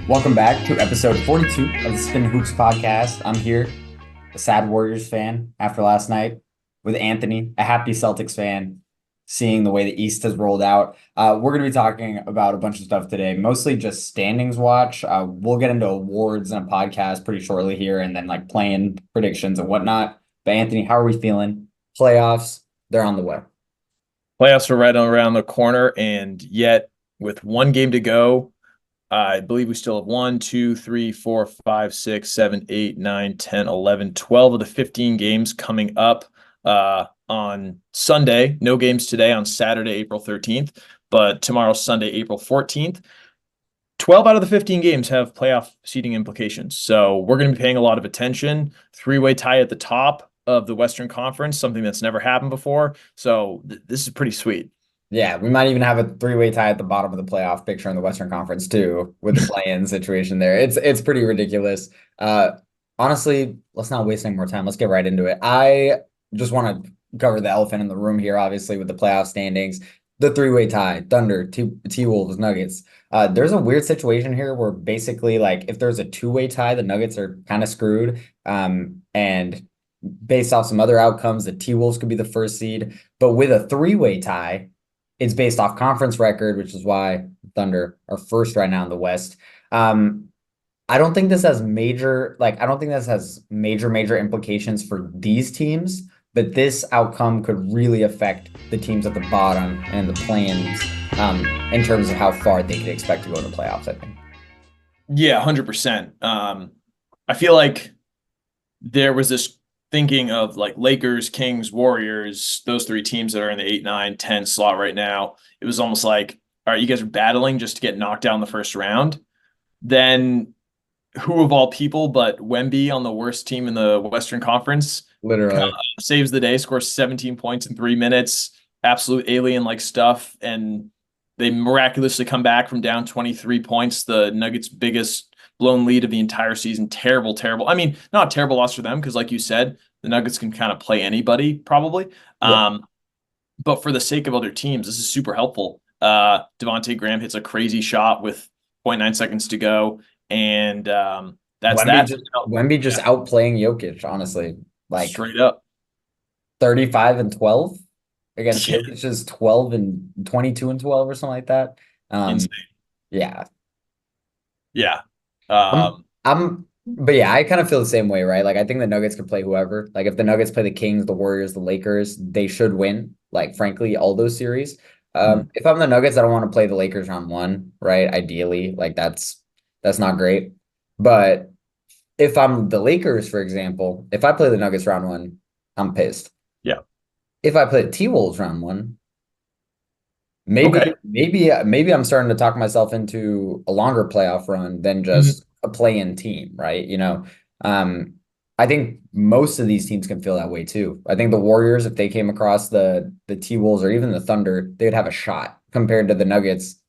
Welcome back to episode 42 of the Spin Hoops podcast. I'm here, a sad Warriors fan after last night, with Anthony, a happy Celtics fan, seeing the way the East has rolled out. We're going to be talking about a bunch of stuff today, mostly just standings watch. We'll get into awards and a podcast pretty shortly here, and then like playing predictions and whatnot. But Anthony, how are we feeling? Playoffs, they're on the way. Playoffs are right around the corner, and yet with one game to go, I believe we still have 1, 2, 3, 4, 5, 6, 7, 8, 9, 10, 11, 12 of the 15 games coming up on Sunday. No games today on Saturday, April 13th, but tomorrow, Sunday, April 14th. 12 out of the 15 games have playoff seeding implications. So we're going to be paying a lot of attention. Three-way tie at the top of the Western Conference, something that's never happened before. So this is pretty sweet. Yeah, we might even have a three-way tie at the bottom of the playoff picture in the Western Conference too, with the play-in situation there. It's pretty ridiculous. Honestly, let's not waste any more time. Let's get right into it. I just want to cover the elephant in the room here, obviously, with the playoff standings. The three-way tie, Thunder, T-Wolves, Nuggets. There's a weird situation here where basically, like, if there's a two-way tie, the Nuggets are kind of screwed. And based off some other outcomes, the T-Wolves could be the first seed. But with a three-way tie, it's based off conference record, which is why Thunder are first right now in the West. I don't think this has major implications for these teams, but this outcome could really affect the teams at the bottom and the plans in terms of how far they could expect to go to playoffs, I think. Yeah, 100%. I feel like there was this thinking of like Lakers, Kings, Warriors, those three teams that are in the 8, 9, 10 slot right now. It was almost like, all right, you guys are battling just to get knocked out in the first round. Then who of all people but Wemby on the worst team in the Western Conference Literally. saves the day, scores 17 points in 3 minutes, absolute alien-like stuff, and they miraculously come back from down 23 points, the Nuggets' biggest blown lead of the entire season. Terrible, terrible. I mean, not a terrible loss for them because, like you said, the Nuggets can kind of play anybody probably. Yeah. But for the sake of other teams, this is super helpful. Devontae Graham hits a crazy shot with 0.9 seconds to go, and that's Wemby that. just Wemby just outplaying Jokic, honestly. Like Straight up. 35 and 12 against Yeah, Jokic's 12 and 22 and 12 or something like that. insane. Yeah. Yeah. But yeah, I kind of feel the same way, right? Like, I think the Nuggets could play whoever. Like, if the Nuggets play the Kings, the Warriors, the Lakers, they should win. Like, frankly, all those series. If I'm the Nuggets, I don't want to play the Lakers round one, right? Ideally, like that's not great. But if I'm the Lakers, for example, if I play the Nuggets round one, I'm pissed. Yeah. If I play the T-Wolves round one, Okay. maybe I'm starting to talk myself into a longer playoff run than Mhm. just a play-in team, right? Um, I think most of these teams can feel that way too. I think the Warriors, if they came across the T-Wolves or even the Thunder, they'd have a shot compared to the Nuggets,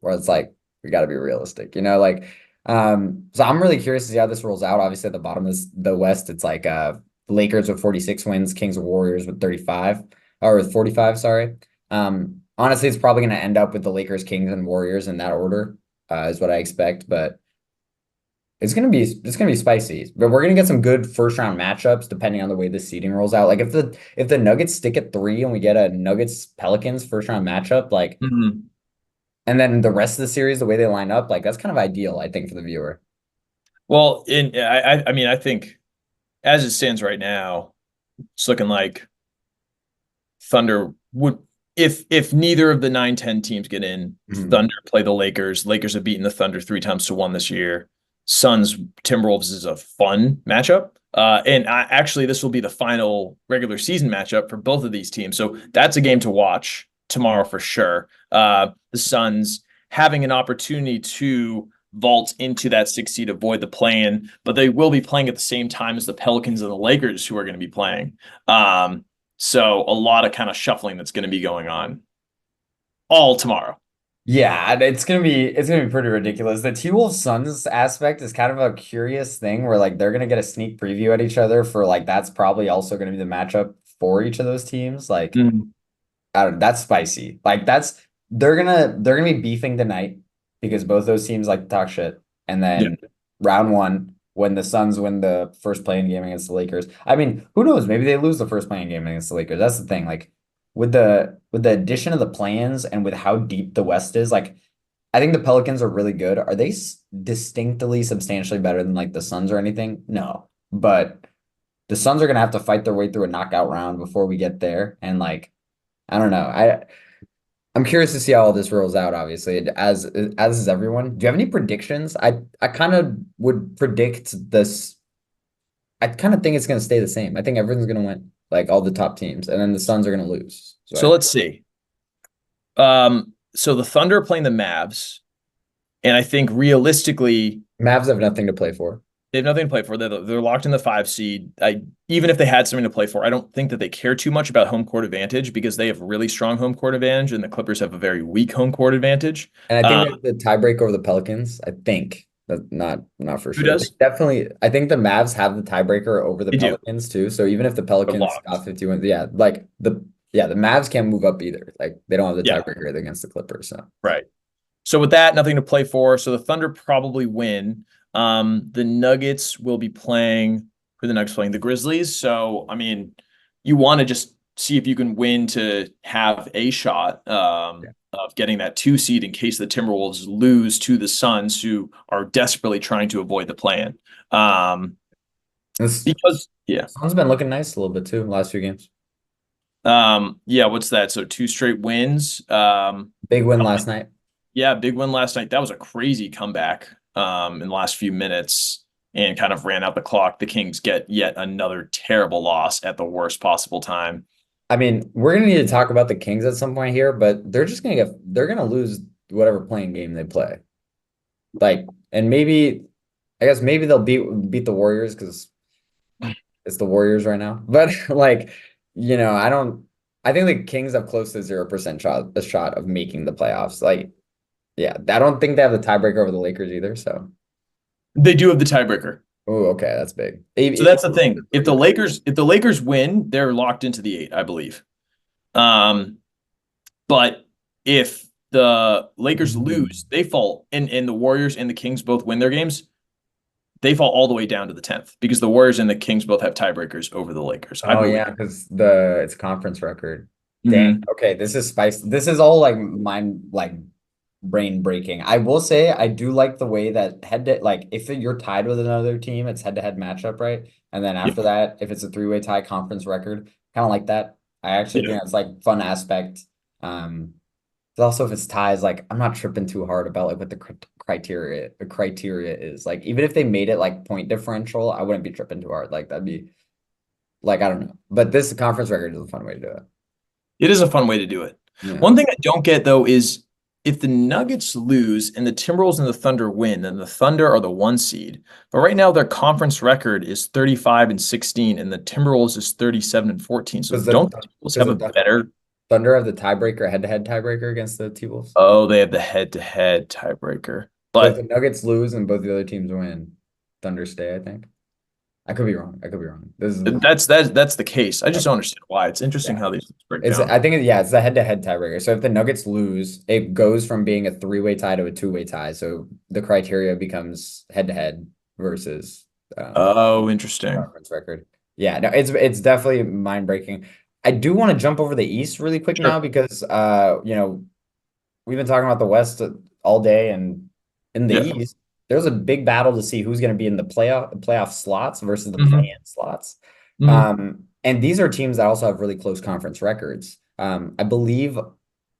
where it's like we got to be realistic, so I'm really curious to see how this rolls out. Obviously, at the bottom of the West, it's like Lakers with 46 wins, Kings of Warriors with 35 or with 45, sorry. Honestly, it's probably going to end up with the Lakers, Kings, and Warriors in that order, is what I expect. But it's gonna be spicy. But we're gonna get some good first round matchups depending on the way the seeding rolls out. Like if the Nuggets stick at 3 and we get a Nuggets Pelicans first round matchup, like, Mhm. and then the rest of the series, the way they line up, like that's kind of ideal, I think, for the viewer. Well, I mean, I think as it stands right now, it's looking like Thunder would, if neither of the 9, 10 teams get in, Mhm. Thunder play the Lakers. Lakers have beaten the Thunder 3-1 this year. Suns Timberwolves is a fun matchup. And actually, this will be the final regular season matchup for both of these teams. So that's a game to watch tomorrow for sure. The Suns having an opportunity to vault into that 6 seed, avoid the play-in, but they will be playing at the same time as the Pelicans and the Lakers, who are going to be playing. So a lot of kind of shuffling that's going to be going on all tomorrow. Yeah, and it's gonna be pretty ridiculous. The T-Wolves Suns aspect is kind of a curious thing where like they're gonna get a sneak preview at each other for like that's probably also gonna be the matchup for each of those teams. Like, Mhm. I don't know, that's spicy. Like they're gonna be beefing tonight because both those teams like to talk shit. and Yeah. then round one, when the Suns win the first playing game against the Lakers. I mean, who knows? Maybe they lose the first playing game against the Lakers. That's the thing. Like with the addition of the plans and with how deep the West is, like I think the Pelicans are really good. Are they distinctly substantially better than like the Suns or anything? No. But the Suns are gonna have to fight their way through a knockout round before we get there. And like, I don't know. I'm curious to see how all this rolls out, obviously, as is everyone. Do you have any predictions? I kind of would predict this. I kind of think it's gonna stay the same. I think everyone's gonna win, like all the top teams, and then the Suns are gonna lose. So So let's see. So the Thunder are playing the Mavs, and I think realistically, Mavs have nothing to play for. they have nothing to play for. They're locked in the 5 seed. Even if they had something to play for, I don't think that they care too much about home court advantage because they have really strong home court advantage, and the Clippers have a very weak home court advantage. And I think Um, they have the tiebreak over the Pelicans. I think that not for who sure. They does? definitely, I think the Mavs have the tiebreaker over the They do. Pelicans too. So even if the They're Pelicans locked. got 51, the Mavs can't move up either. Like they don't have the Yeah, tiebreaker against the Clippers. So right. So with that, nothing to play for. So the Thunder probably win. The Nuggets will be playing who the Nuggets playing the Grizzlies. So I mean, you want to just see if you can win to have a shot yeah. of getting that 2 seed in case the Timberwolves lose to the Suns, who are desperately trying to avoid the plan. Um, This because yeah, Suns been looking nice a little bit too in the last few games. yeah. What's that? So 2 straight wins. Big win last night. Yeah, big win last night. That was a crazy comeback in the last few minutes and kind of ran out the clock. The Kings get yet another terrible loss at the worst possible time. I mean, we're gonna need to talk about the Kings at some point here, but they're gonna lose whatever playing game they play. Like, and maybe I guess maybe they'll beat the Warriors because it's the Warriors right now. But like, I don't. I think the Kings have close to 0% shot of making the playoffs. Like, yeah, I don't think they have the tiebreaker over the Lakers either. So, They do have the tiebreaker. oh, okay, that's big. So that's the thing. If the Lakers win, they're locked into the 8, I believe. Um, but if the Lakers lose, they fall and the Warriors and the Kings both win their games, they fall all the way down to the 10th because the Warriors and the Kings both have tiebreakers over the Lakers, I Oh believe. yeah, because it's conference record. Dang. Mhm. Okay, this is spice. This is all like mind like brain breaking. I will say I do like the way that head to like if you're tied with another team, it's head to head matchup, right? And then Yeah. after that, if it's a three-way tie conference record, kind of like that. I actually Yeah. think that's like fun aspect. Um, but also if it's ties, like I'm not tripping too hard about like what the criteria is. Like even if they made it like point differential, I wouldn't be tripping too hard. Like that'd be like I don't know. But this conference record is a fun way to do it. It is a fun way to do it. Yeah. One thing I don't get though is if the Nuggets lose and the Timberwolves and the Thunder win, then the Thunder are the 1 seed. But right now their conference record is 35-16 and the Timberwolves is 37-14. So Because don't the Timberwolves because have a the better? Thunder have the tiebreaker, head-to-head tiebreaker against the T-Wolves. Oh, they have the head-to-head tiebreaker. So if the But Nuggets lose and both the other teams win, Thunder stay, I think. I could be wrong. I could be wrong. This is that's the case. I just don't understand why. It's interesting yeah. how these things break It's down. I think it's the head-to-head tiebreaker. So if the Nuggets lose, it goes from being a three-way tie to a two-way tie. So the criteria becomes head-to-head versus Oh, interesting. conference record. Yeah, no, it's definitely mind-breaking. I do want to jump over the East really quick now Sure. because we've been talking about the West all day, and in the Yeah. East, there's a big battle to see who's going to be in the playoff slots versus the Hmm. play-in slots. Hmm. And these are teams that also have really close conference records. I believe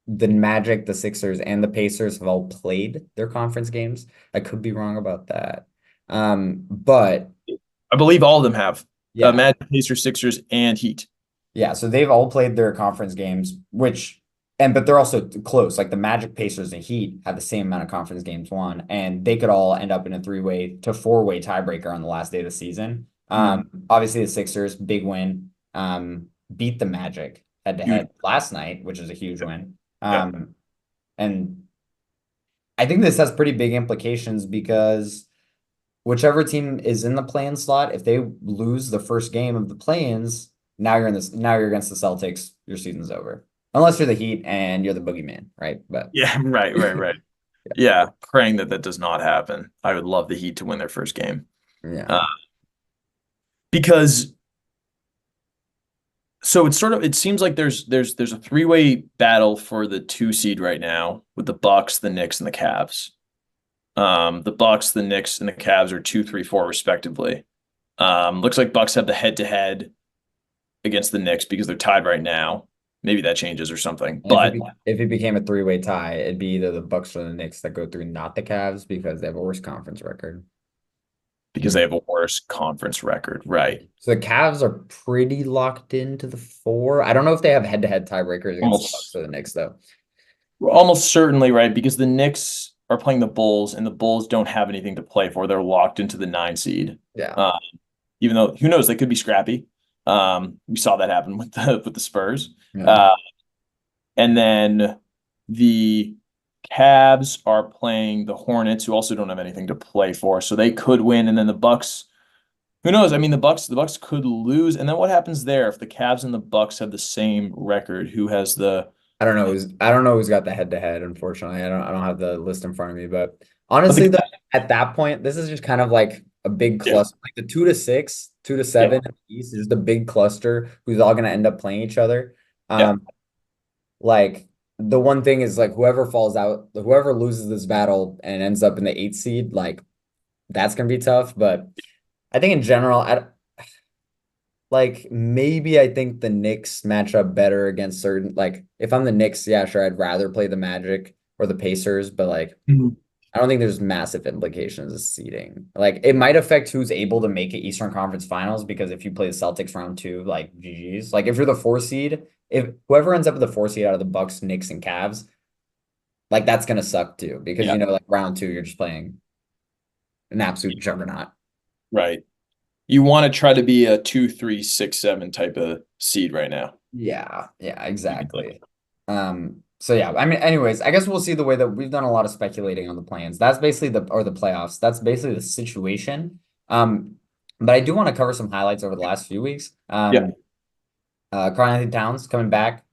the Magic, the Sixers, and the Pacers have all played their conference games. I could be wrong about that. But I believe all of them have yeah, Magic, Pacers, Sixers, and Heat. yeah, so they've all played their conference games, but they're also close. Like the Magic, Pacers, and Heat have the same amount of conference games won, and they could all end up in a three-way to four-way tiebreaker on the last day of the season. Mm, Obviously the Sixers, big win, beat the Magic head to huge. head last night, which is a huge win. Yeah. And I think this has pretty big implications because whichever team is in the play-in slot, if they lose the first game of the play-ins, now you're against the Celtics, your season's over. Unless you're the Heat and you're the boogeyman, right? But Yeah. Right. Right. Right. Yeah, praying that that does not happen. I would love the Heat to win their first game. Uh, Yeah. because so it's sort of it seems like there's a three-way battle for the two seed right now with the Bucks, the Knicks, and the Cavs. The Bucks, the Knicks, and the Cavs are 2, 3, 4 respectively. Looks like Bucks have the head-to-head against the Knicks because they're tied right now. Maybe that changes or something, And but if it became a three-way tie, it'd be either the Bucks or the Knicks that go through, not the Cavs because they have a worse conference record. because Mm. they have a worse conference record, right? So the Cavs are pretty locked into the four. I don't know if they have head-to-head tiebreakers against the Bucks Almost or the Knicks though. almost certainly right because the Knicks are playing the Bulls and the Bulls don't have anything to play for. They're locked into the 9 seed. Yeah. Uh, Even though who knows, they could be scrappy. We saw that happen with the Spurs. Yeah. Uh, and then the Cavs are playing the Hornets, who also don't have anything to play for, so they could win. And then the Bucks, who knows? I mean, the Bucks could lose. And then what happens there if the Cavs and the Bucks have the same record? Who has the I don't know who's got the head-to-head, unfortunately. I don't have the list in front of me, but but honestly the though, at that point, this is just kind of like a big yeah cluster. Like the 2 to 6, two to yeah seven in the East is just a big cluster who's all gonna end up playing each other. yeah. Um, Like the one thing is like whoever falls out, whoever loses this battle and ends up in the 8th seed, like that's gonna be tough. But I think in general, I like maybe I think the Knicks match up better against certain like if I'm the Knicks, yeah, sure, I'd rather play the Magic or the Pacers, but like Mhm. I don't think there's massive implications of seeding. Like it might affect who's able to make it Eastern Conference Finals because if you play the Celtics round two, like GG's. Like if you're the 4 seed, if whoever ends up with the 4 seed out of the Bucks, Knicks, and Cavs, like that's gonna suck too because Yeah, like round two, you're just playing an absolute juggernaut. right. You want to try to be a 2, 3, 6, 7 type of seed right now. Yeah, exactly. So yeah, I mean, anyways, I guess we'll see the way that we've done a lot of speculating on the plans. That's basically the playoffs. That's basically the situation. But I do want to cover some highlights over the last few weeks. Yeah, Karl Anthony Towns coming back.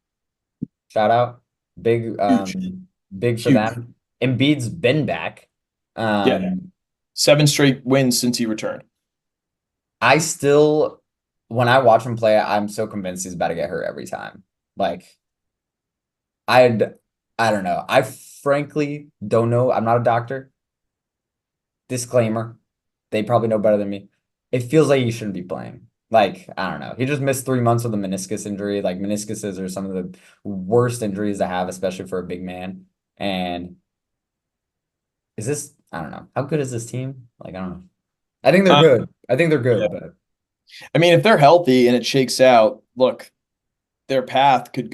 Shout out. Big, huge, big for huge. them. Embiid's been back. Yeah, Um, 7 straight wins since he returned. I still, when I watch him play, I'm so convinced he's about to get hurt every time. Like, I'd, I don't know. I frankly don't know. I'm not a doctor. Disclaimer. They probably know better than me. It feels like he shouldn't be playing. Like, I don't know. He just missed 3 months with a meniscus injury. Like, meniscuses are some of the worst injuries to have, especially for a big man. And is this, I don't know. How good is this team? Like, I don't know. I think they're Uh, good. I think they're yeah. good, but I mean, if they're healthy and it shakes out, look, their path could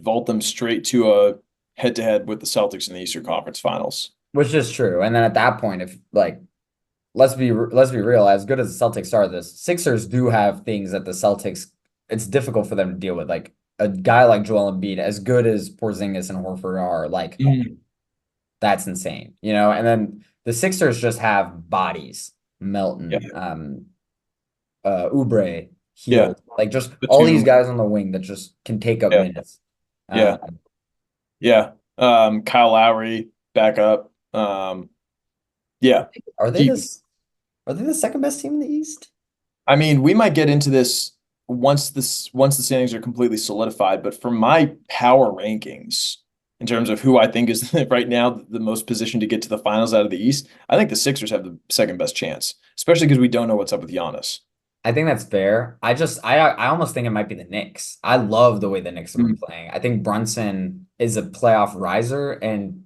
vault them straight to a head-to-head with the Celtics in the Eastern Conference Finals. which is true. And then at that point, if like, let's be real, as good as the Celtics are, the Sixers do have things that the Celtics, it's difficult for them to deal with. Like a guy like Joel Embiid, as good as Porzingis and Horford are, like Mhm. that's insane, you know? And then the Sixers just have bodies. Yeah, Melton, Oubre, yeah, Heald, like just the all these two. guys on the wing that just can take up Yeah, minutes. yeah, Um, yeah. Kyle Lowry back up. Yeah. are they He, this? Are they the second best team in the East? I mean, we might get into this once the standings are completely solidified, but for my power rankings, in terms of who I think is right now the most positioned to get to the finals out of the East, I think the Sixers have the second best chance, especially because we don't know what's up with Giannis. I think that's fair. I almost think it might be the Knicks. I love the way the Knicks have been Mm. playing. I think Brunson is a playoff riser and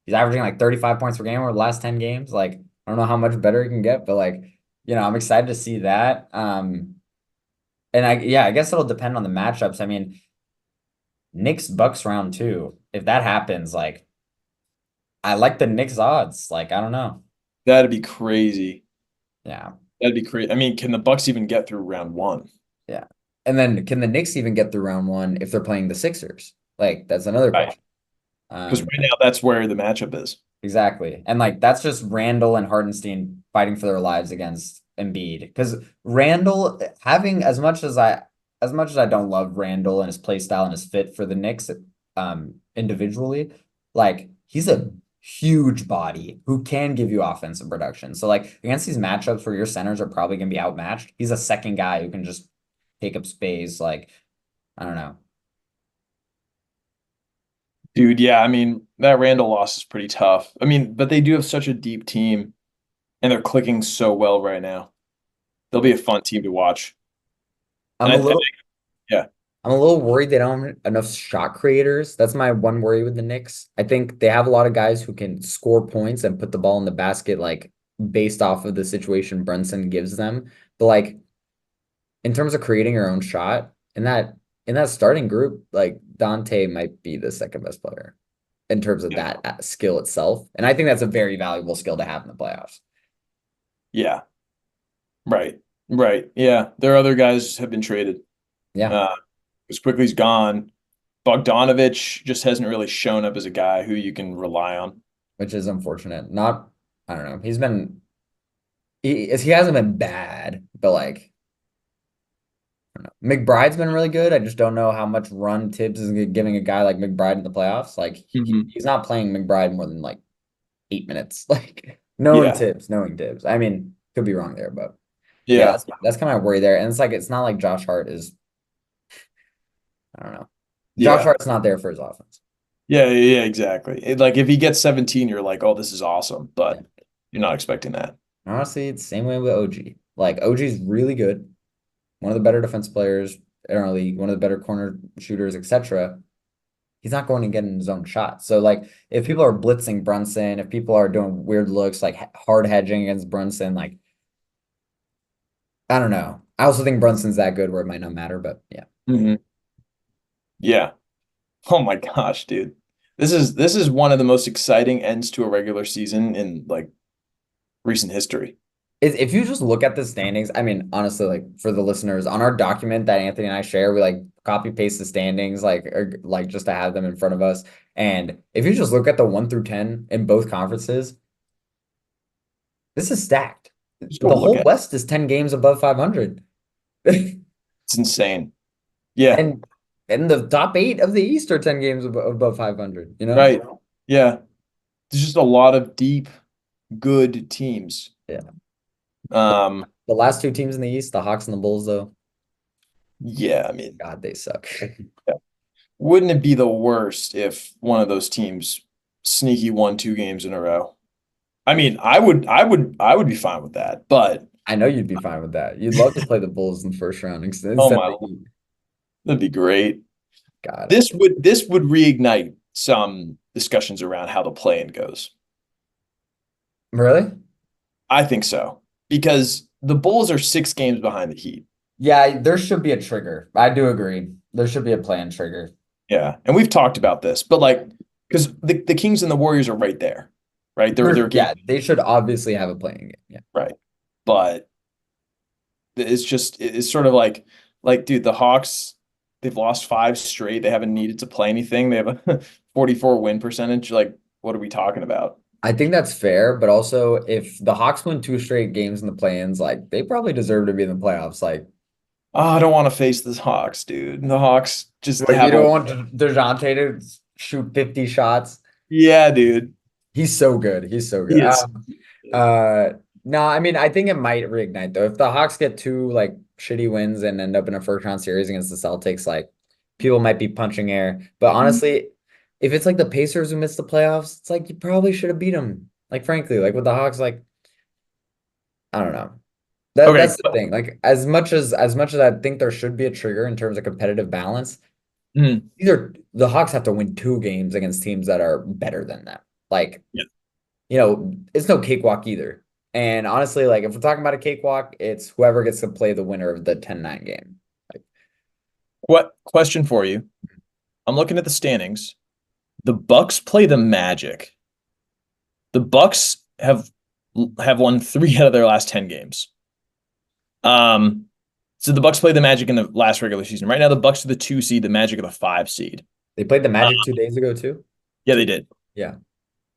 he's averaging like 35 points per game over the last 10 games. Like, I don't know how much better he can get, but like, I'm excited to see that. And I guess it'll depend on the matchups. I mean, Knicks Bucks round two. If that happens, like I like the Knicks odds. Like, I don't know. That'd be crazy. Yeah. That'd be crazy. I mean, can the Bucks even get through round one? Yeah. And then can the Knicks even get through round one if they're playing the Sixers? Like, that's another Right. question. Because Um, right now that's where the matchup is. exactly. And like that's just Randall and Hardenstein fighting for their lives against Embiid. Because Randall having as much as I don't love Randall and his play style and his fit for the Knicks individually, like huge body who can give you offensive production. So like against these matchups where your centers are probably going to be outmatched, he's a second guy who can just take up space. Like, I don't know. Dude, yeah, I mean, that Randall loss is pretty tough. I mean, but they do have such a deep team and they're clicking so well right now. They'll be a fun team to watch. And I'm a I think, little yeah. I'm a little worried they don't have enough shot creators. That's my one worry with the Knicks. I think they have a lot of guys who can score points and put the ball in the basket, like based off of the situation Brunson gives them. But like in terms of creating your own shot, in that starting group, like Dante might be the second best player in terms of that skill itself. And I think that's a very valuable skill to have in the playoffs. Yeah. Right. Right. Yeah. Their other guys have been traded. Yeah, Uh, as quickly as gone. Bogdanovich just hasn't really shown up as a guy who you can rely on. which is unfortunate. Not, I don't know. He hasn't been bad, but like I don't know. McBride's been really good. I just don't know how much run Tibbs is giving a guy like McBride in the playoffs. Like Mhm. he's not playing McBride more than like 8 minutes. Like Yeah. knowing Tibbs. I mean, could be wrong there, but yeah, Yeah. that's kind of my worry there. And it's not like Josh Hart is. I don't know. Josh Yeah. Hart's not there for his offense. Yeah. Yeah. Exactly. Like if he gets 17, you're like, oh, this is awesome. Yeah. But you're not expecting that. Honestly, it's the same way with OG. Like OG's really good, one of the better defense players in our league, one of the better corner shooters, etc. He's not going to get in his own shot. So like if people are blitzing Brunson, if people are doing weird looks like hard hedging against Brunson, like I don't know. I also think Brunson's that good where it might not matter, but yeah. Mhm. Yeah. Oh my gosh, dude. This is one of the most exciting ends to a regular season in like recent history. If you just look at the standings, I mean, honestly, like for the listeners, on our document that Anthony and I share, we like copy paste the standings, like just to have them in front of us. And if you just look at the 1 through 10 in both conferences, this is stacked. Just go The look whole at it. West is 10 games above 500. It's insane. Yeah. And the top eight of the East are 10 games above 500, you know? Right. Yeah. There's just a lot of deep, good teams. Yeah. Um, The last two teams in the East, the Hawks and the Bulls, though, yeah, I mean, God, they suck. wouldn't it be the worst if one of those teams sneaky won 2 games in a row? I mean, I would be fine with that, but I know you'd be fine with that. You'd love to play the Bulls in the first round instead oh of my, the Heat. that'd be great. God. This would reignite some discussions around how the play-in goes. Really? I think so because the Bulls are 6 games behind the Heat. Yeah, there should be a trigger. I do agree. There should be a plan trigger. Yeah, and we've talked about this, but like because the Kings and the Warriors are right there, right? They're game Yeah, they should obviously have a playing game. Yeah. right, but it's sort of like dude, the Hawks they've lost 5 straight. They haven't needed to play anything. They have a 44 win percentage. Like, what are we talking about? I think that's fair, but also if the Hawks win 2 straight games in the play-ins, like they probably deserve to be in the playoffs. Oh, I don't want to face the Hawks, dude. The Hawks just Like you have a don't want DeJounte to shoot 50 shots. yeah, dude. He's so good. He's so good. He is. Uh, no, I mean, I think it might reignite though. If the Hawks get two like shitty wins and end up in a first round series against the Celtics, like people might be punching air. But honestly, if it's like the Pacers who missed the playoffs, it's like you probably should have beat them. Like frankly, like with the Hawks, like I don't know. Okay. That's the thing. Like as much as I think there should be a trigger in terms of competitive balance, Mhm. either the Hawks have to win 2 games against teams that are better than them. Like Yeah. it's no cakewalk either. And honestly, like if we're talking about a cakewalk, it's whoever gets to play the winner of the 10-9 game. Like, What question for you? I'm looking at the standings. The Bucks play the Magic. The Bucks have won 3 out of their last 10 games. Um, so the Bucks play the Magic in the last regular season. Right now, the Bucks are the 2 seed, the Magic are the 5 seed. they played the Uh, Magic 2 days ago too. yeah, they did. Yeah.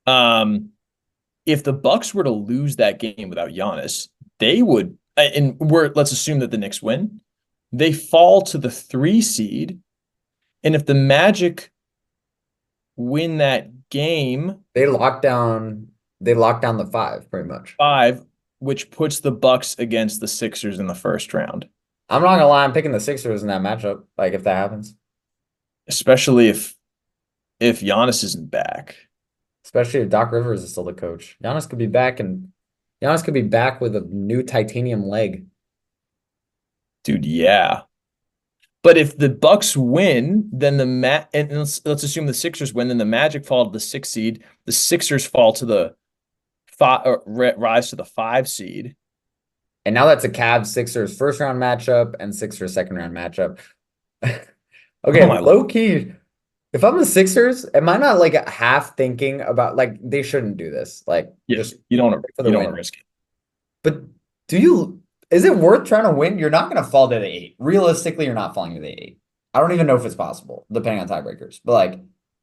Um, if the Bucks were to lose that game without Giannis, they would, and let's assume that the Knicks win, they fall to the 3 seed. And if the Magic win that game They locked down they locked down the five pretty much. 5, which puts the Bucks against the Sixers in the first round, I'm not gonna lie, I'm picking the Sixers in that matchup, like if that happens. especially if Giannis isn't back. Especially if Doc Rivers is still the coach. Giannis could be back with a new titanium leg. Dude, yeah. But if the Bucks win, then and let's assume the Sixers win, then the Magic fall to the 6 seed. The Sixers fall to the five or rise to the 5 seed. And now that's a Cavs Sixers first round matchup and Sixers second round matchup. Oh Okay, my, low key. If I'm the Sixers, am I not like half thinking about like they shouldn't do this? Like yeah, just wait for the you don't want to win. risk it. But is it worth trying to win? You're not gonna fall to the eight. Realistically, you're not falling to the eight. I don't even know if it's possible, depending on tiebreakers. But like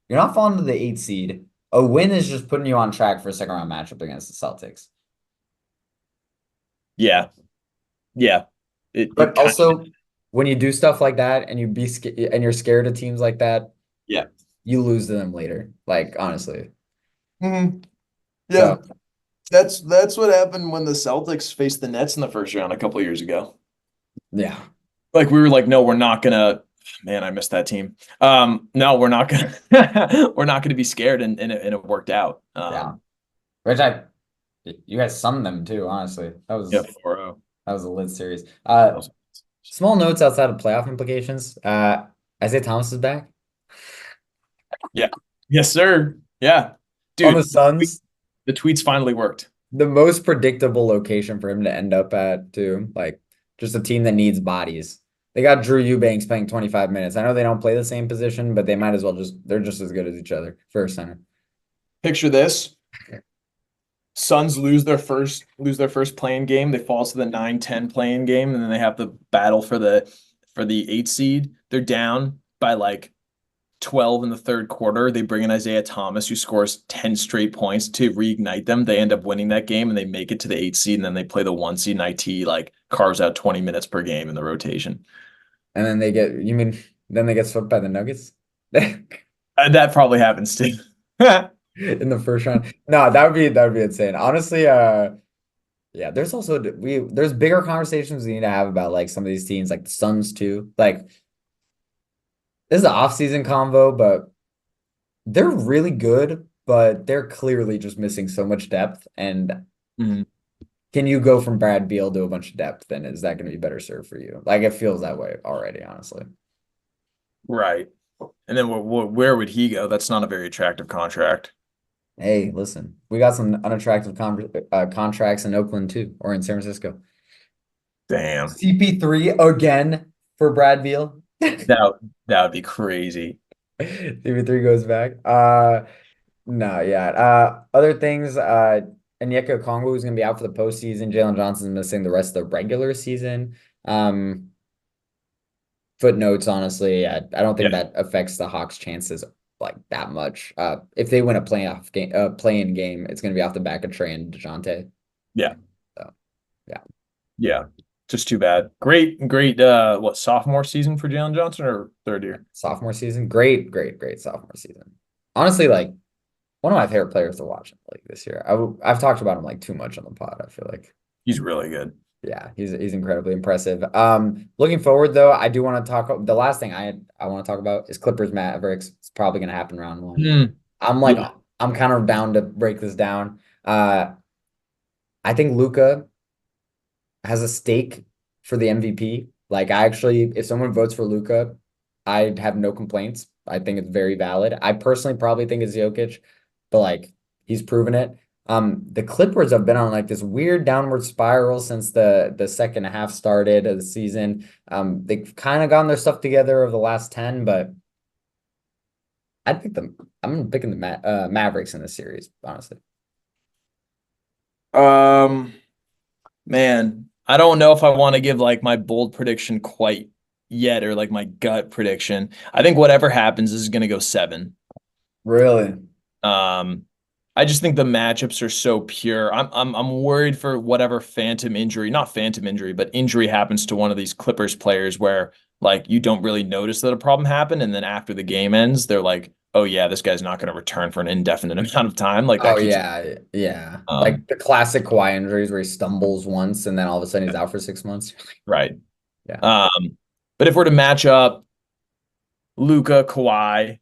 you're not falling to the eight seed. A win is just putting you on track for a second round matchup against the Celtics. Yeah, yeah. It But kind of, also, when you do stuff like that and and you're scared of teams like that, yeah. you lose to them later. Like honestly. Mhm. Yeah. So That's what happened when the Celtics faced the Nets in the first round a couple years ago. yeah, Like we were like, no, we're not gonna. Man, I missed that team. No, we're not gonna. We're not gonna be scared, and it worked out. yeah. Which I you guys summed them too. Honestly, Yeah, 4-0. that was a lit series. That was- Small notes outside of playoff implications. Isaiah Thomas is back Yeah. Yes, sir. Yeah, on the dude. Suns. The tweets finally worked. The most predictable location for him to end up at too. Like just a team that needs bodies. They got Drew Eubanks playing 25 minutes. I know they don't play the same position, but they might as well they're just as good as each other for a center. Picture this. Suns lose their first playing game. They fall to the 9-10 playing game, and then they have the battle for the 8 seed. They're down by like 12 in the third quarter. They bring in Isaiah Thomas, who scores 10 straight points to reignite them. They end up winning that game and they make it to the 8 seed, and then they play the 1 seed, and IT like carves out 20 minutes per game in the rotation. And then then they get swept by the Nuggets That probably happens too. in the first round. No, that would be insane. Honestly, yeah, there's also there's bigger conversations we need to have about like some of these teams, like the Suns too. Like this is an off-season convo, but they're really good, but they're clearly just missing so much depth. And Mhm. can you go from Brad Beal to a bunch of depth? And is that going to be better served for you? Like it feels that way already, honestly. Right. And then where would he go? That's not a very attractive contract. Hey, listen, we got some unattractive contracts in Oakland too, or in San Francisco. Damn. CP3 again for Brad Beal. That would be crazy. CP3 goes back. No, yeah. Other things, Onyeka Okongwu is gonna be out for the postseason. Jalen Johnson's missing the rest of the regular season. Footnotes, honestly, I don't think Yeah. that affects the Hawks' chances like that much. If they win a play-in game, it's gonna be off the back of Trey and DeJounte. Yeah. So yeah, Yeah. Just too bad. Great, what, sophomore season for Jalen Johnson or third year? sophomore season, great sophomore season. Honestly, like one of my favorite players to watch in the league this year. I've talked about him like too much on the pod, I feel like. He's really good. Yeah, he's incredibly impressive. Looking forward though, I do want to talk. The last thing I want to talk about is Clippers Mavericks. It's probably going to happen round one. I'm like Yeah. I'm kind of down to break this down. I think Luca has a stake for the MVP. Like I actually, if someone votes for Luca, I'd have no complaints. I think it's very valid. I personally probably think it's Jokic, but like he's proven it. The Clippers have been on like this weird downward spiral since the second half started of the season. They've kind of gotten their stuff together over the last 10, but I'd pick them. I'm picking the Mavericks in this series, honestly. Um, Man, I don't know if I want to give like my bold prediction quite yet or like my gut prediction. I think whatever happens is going to go 7. Really? Um, I just think the matchups are so pure. I'm worried for whatever phantom injury, not phantom injury, but injury happens to one of these Clippers players where like you don't really notice that a problem happened, and then after the game ends, they're like, oh yeah, this guy's not going to return for an indefinite amount of time. Like Oh that keeps, yeah, yeah. um, Like the classic Kawhi injuries where he stumbles once and then all of a sudden he's out for 6 months. right. Yeah. Um, but if we're to match up Luca, Kawhi,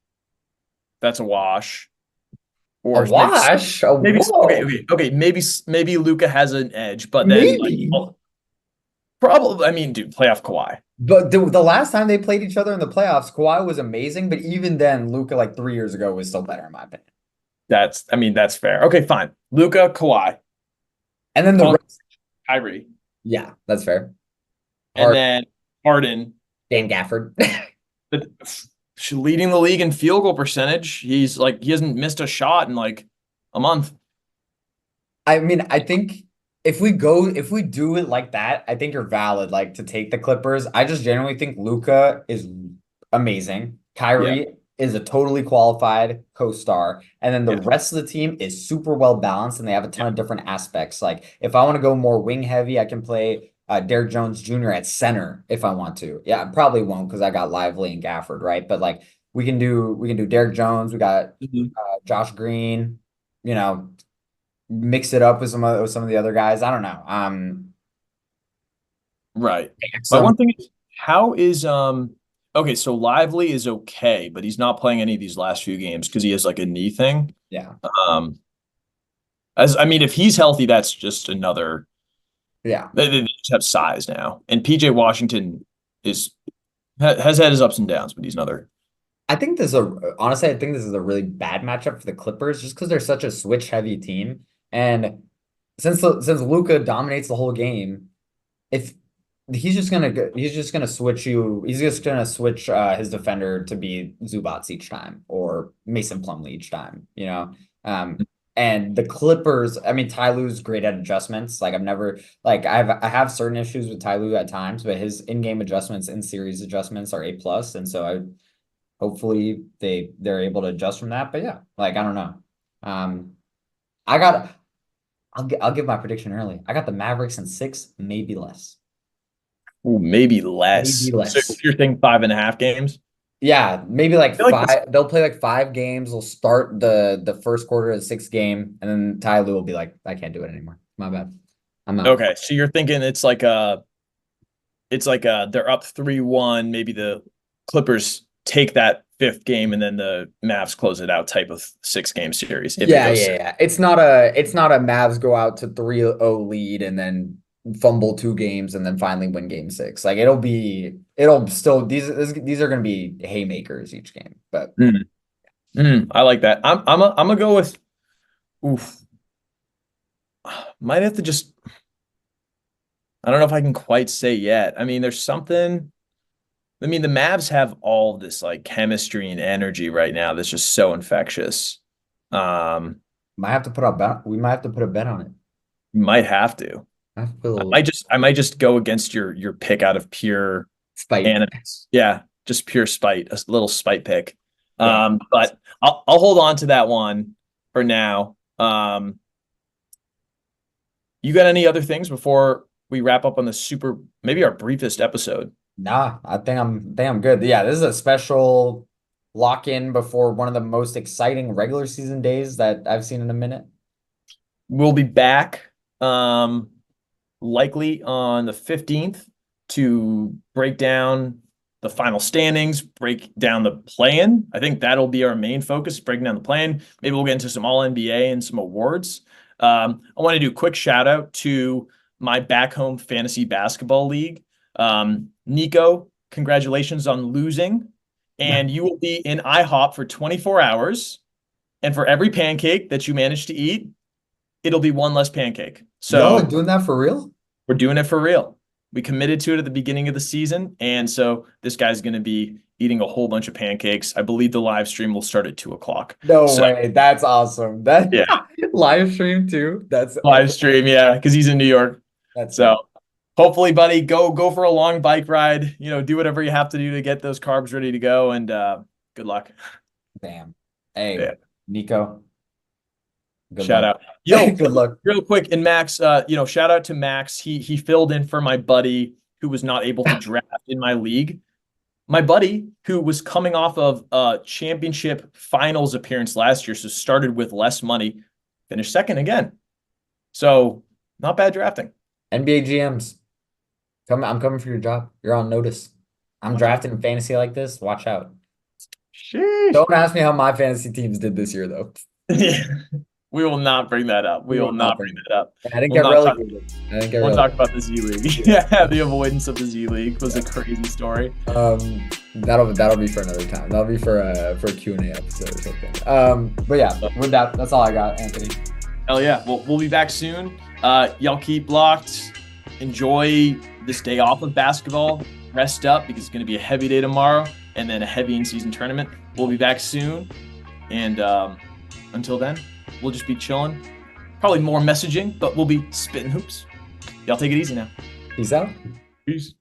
that's a wash. A Or wash? maybe Whoa. okay. Maybe Luca has an edge, but then like Maybe. well, probably. I mean, dude, playoff Kawhi. But the last time they played each other in the playoffs, Kawhi was amazing, but even then, Luca like 3 years ago was still better in my opinion. I mean, that's fair. Okay, fine. Luca, Kawhi, And then the Paul, rest, Kyrie, yeah, that's fair. and Hard then Harden, Dan Gafford. but leading the league in field goal percentage. He's like he hasn't missed a shot in like a month. I mean, I think if we do it like that, I think you're valid, like to take the Clippers. I just genuinely think Luca is amazing. Yeah, Kyrie is a totally qualified co-star. And then the yeah, rest of the team is super well balanced and they have a yeah. ton of different aspects. Like if I want to go more wing heavy, I can play Derrick Jones Jr. at center if I want to. Yeah, I probably won't because I got Lively and Gafford, right? But like we can do Derrick Jones, we got Mhm. Josh Green, you know, mix it up with some of the other guys. I don't know. Right. My Some one thing is how is okay, so Lively is okay, but he's not playing any of these last few games because he has like a knee thing. yeah, Um, as I mean, if he's healthy, that's just another yeah. they just have size now. And PJ Washington is has had his ups and downs, but he's another. I think this is a honestly, I think this is a really bad matchup for the Clippers just because they're such a switch heavy team. And since Luca dominates the whole game, if he's just gonna switch you, he's just gonna switch his defender to be Zubats each time or Mason Plumlee each time, you know. Um, and the Clippers, I mean, Ty Lue's great at adjustments. Like I've never like I have certain issues with Ty Lue at times, but his in-game adjustments, in series adjustments are A plus, and so I hopefully they're able to adjust from that. But yeah, like I don't know. Um, I got I'll give my prediction early. I got the Mavericks in 6, maybe less. Ooh, maybe Maybe less. So less. you're saying 5.5 games? Yeah, maybe like I feel like this. five. They'll play like 5 games. They'll start the first quarter of the sixth game, and then Ty Lue will be like, I can't do it anymore. My bad. I'm out. Okay, so you're thinking it's like they're up 3-1. Maybe the Clippers take that fifth game and then the Mavs close it out type of 6 game series if it Yeah, goes yeah, six. yeah. It's not a Mavs go out to 3-0 lead and then fumble 2 games and then finally win game 6. Like it'll still these are gonna be haymakers each game. But Mm, I like that. I'm gonna go with oof. Might have to just I don't know if I can quite say yet. I mean, there's something. I mean, the Mavs have all this like chemistry and energy right now that's just so infectious. Um, might have to put up bet. We might have to put a bet on it. you might have to. I have to put a I little might just go against your pick out of pure spite. animus. Yeah, just pure spite, a little spite pick. Yeah. But I'll hold on to that one for now. You got any other things before we wrap up on the super maybe our briefest episode? Nah, I think I'm good. Yeah, this is a special lock-in before one of the most exciting regular season days that I've seen in a minute. We'll be back likely on the 15th to break down the final standings, break down the plan. I think that'll be our main focus, breaking down the plan. Maybe we'll get into some all NBA and some awards. I want to do a quick shout out to my back home fantasy basketball league. Nico, congratulations on losing. And you will be in IHOP for 24 hours. And for every pancake that you manage to eat, it'll be one less pancake. Y'all are So doing that for real? we're doing it for real. We committed to it at the beginning of the season. And so this guy's going to be eating a whole bunch of pancakes. I believe the live stream will start at 2 o'clock. No So way. That's awesome. That yeah, live stream too. live stream. Yeah. Cause he's in New York. That's So sick. hopefully, buddy, go for a long bike ride, do whatever you have to do to get those carbs ready to go. And good luck. Damn. Hey, Yeah. Nico, good Shout luck. out. Yo, Good luck. real quick, and Max, shout out to Max. He filled in for my buddy who was not able to draft in my league. my buddy, who was coming off of a championship finals appearance last year, so started with less money, finished second again. So not bad drafting. NBA GMs, I'm coming for your job. You're on notice. I'm drafting in fantasy like this. Watch out. Sheesh. Don't ask me how my fantasy teams did this year, though. Yeah. We will not bring that up. We We will will not not bring bring it. that up. I didn't We'll get not talk. relegated. I didn't get We'll talk relegated. about the Z League. Yeah. Yeah, the avoidance of the Z League was a crazy story. That'll be for another time. That'll be for a Q&A episode or something. But yeah, with that's all I got, Anthony. Hell yeah. We'll be back soon. Y'all keep locked. Enjoy this day off of basketball. Rest up because it's going to be a heavy day tomorrow and then a heavy in-season tournament. We'll be back soon. And until then, we'll just be chilling. Probably more messaging, but we'll be spitting hoops. Y'all take it easy now. Peace out. Peace.